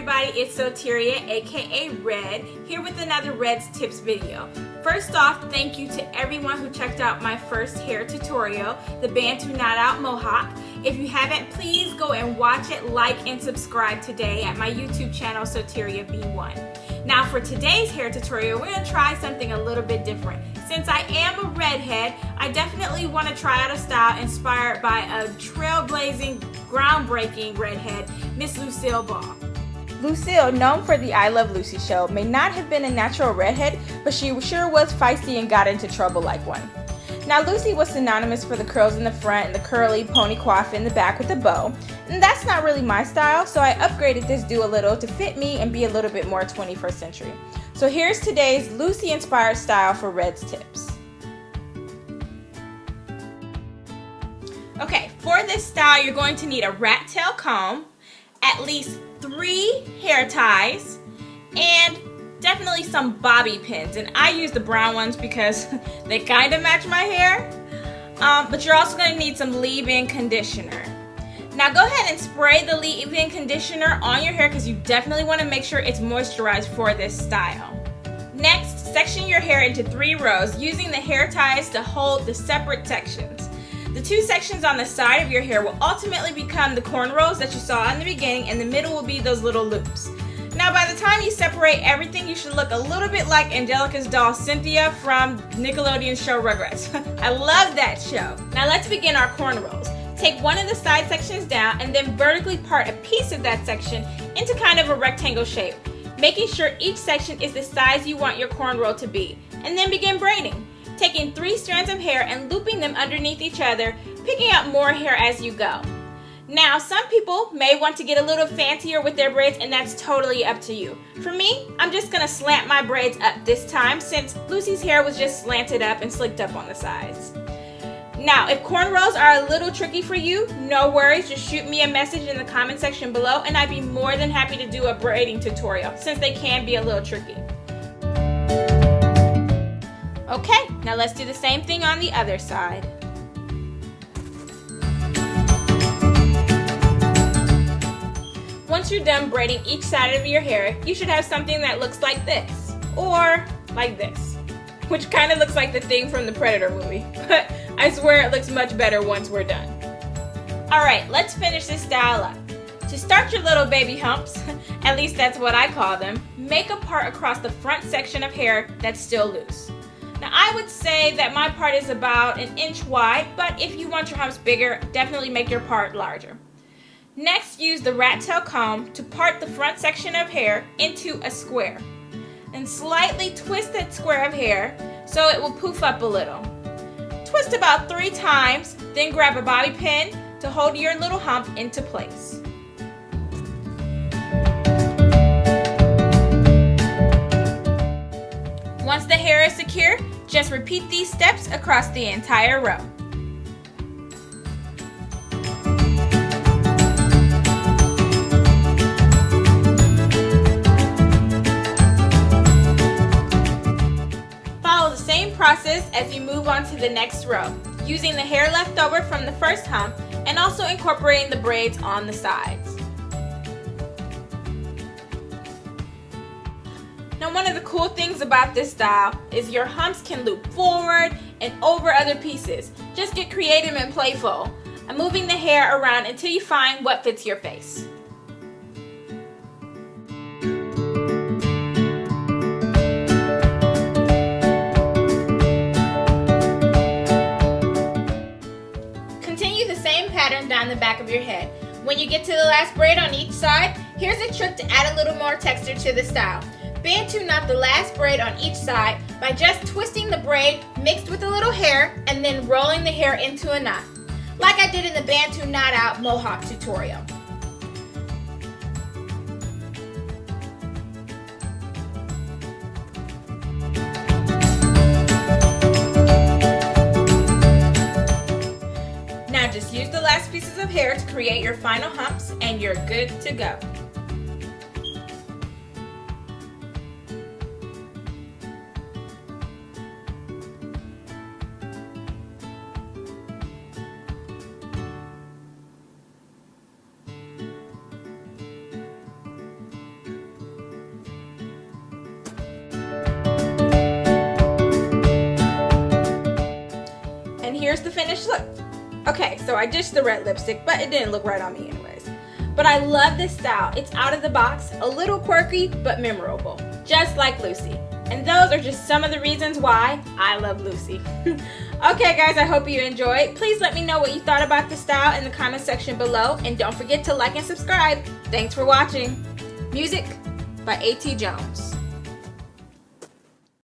everybody, it's Soteria, aka Red, here with another Red's Tips video. First off, thank you to everyone who checked out my first hair tutorial, the Bantu Knot Out Mohawk. If you haven't, please go and watch it, like, and subscribe today at my YouTube channel, Soteria B1. Now for today's hair tutorial, we're going to try something a little bit different. Since I am a redhead, I definitely want to try out a style inspired by a trailblazing, groundbreaking redhead, Miss Lucille Ball. Lucille, known for the I Love Lucy show, may not have been a natural redhead, but she sure was feisty and got into trouble like one. Now, Lucy was synonymous for the curls in the front and the curly pony coif in the back with a bow, and that's not really my style, so I upgraded this do a little to fit me and be a little bit more 21st century. So here's today's Lucy-inspired style for Red's Tips. Okay, for this style, you're going to need a rat tail comb, at least 3 hair ties, and definitely some bobby pins. And I use the brown ones because they kind of match my hair. But you're also going to need some leave-in conditioner. Now go ahead and spray the leave-in conditioner on your hair because you definitely want to make sure it's moisturized for this style. Next, section your hair into 3 rows using the hair ties to hold the separate sections. The 2 sections on the side of your hair will ultimately become the cornrows that you saw in the beginning, and the middle will be those little loops. Now by the time you separate everything, you should look a little bit like Angelica's doll Cynthia from Nickelodeon's show Rugrats. I love that show. Now let's begin our cornrows. Take one of the side sections down and then vertically part a piece of that section into kind of a rectangle shape, making sure each section is the size you want your cornrow to be, and then begin braiding. Taking 3 strands of hair and looping them underneath each other, picking out more hair as you go. Now, some people may want to get a little fancier with their braids, and that's totally up to you. For me, I'm just going to slant my braids up this time since Lucy's hair was just slanted up and slicked up on the sides. Now, if cornrows are a little tricky for you, no worries, just shoot me a message in the comment section below and I'd be more than happy to do a braiding tutorial since they can be a little tricky. Okay, now let's do the same thing on the other side. Once you're done braiding each side of your hair, you should have something that looks like this, or like this, which kind of looks like the thing from the Predator movie, but I swear it looks much better once we're done. Alright, let's finish this style up. To start your little baby humps, at least that's what I call them, make a part across the front section of hair that's still loose. Now I would say that my part is about 1 inch wide, but if you want your humps bigger, definitely make your part larger. Next, use the rat tail comb to part the front section of hair into a square. And slightly twist that square of hair so it will poof up a little. Twist about 3 times, then grab a bobby pin to hold your little hump into place. Once the hair is secure, just repeat these steps across the entire row. Follow the same process as you move on to the next row, using the hair left over from the first hump and also incorporating the braids on the sides. Now one of the cool things about this style is your humps can loop forward and over other pieces. Just get creative and playful, and moving the hair around until you find what fits your face. Continue the same pattern down the back of your head. When you get to the last braid on each side, here's a trick to add a little more texture to the style. Bantu knot the last braid on each side by just twisting the braid mixed with a little hair and then rolling the hair into a knot, like I did in the Bantu Knot Out Mohawk tutorial. Now just use the last pieces of hair to create your final humps and you're good to go. the finished look. Okay, so I ditched the red lipstick, but it didn't look right on me anyways. But I love this style. It's out of the box, a little quirky, but memorable, just like Lucy. And those are just some of the reasons why I love Lucy. Okay guys, I hope you enjoyed. Please let me know what you thought about the style in the comment section below, and don't forget to like and subscribe. Thanks for watching. Music by A.T. Jones.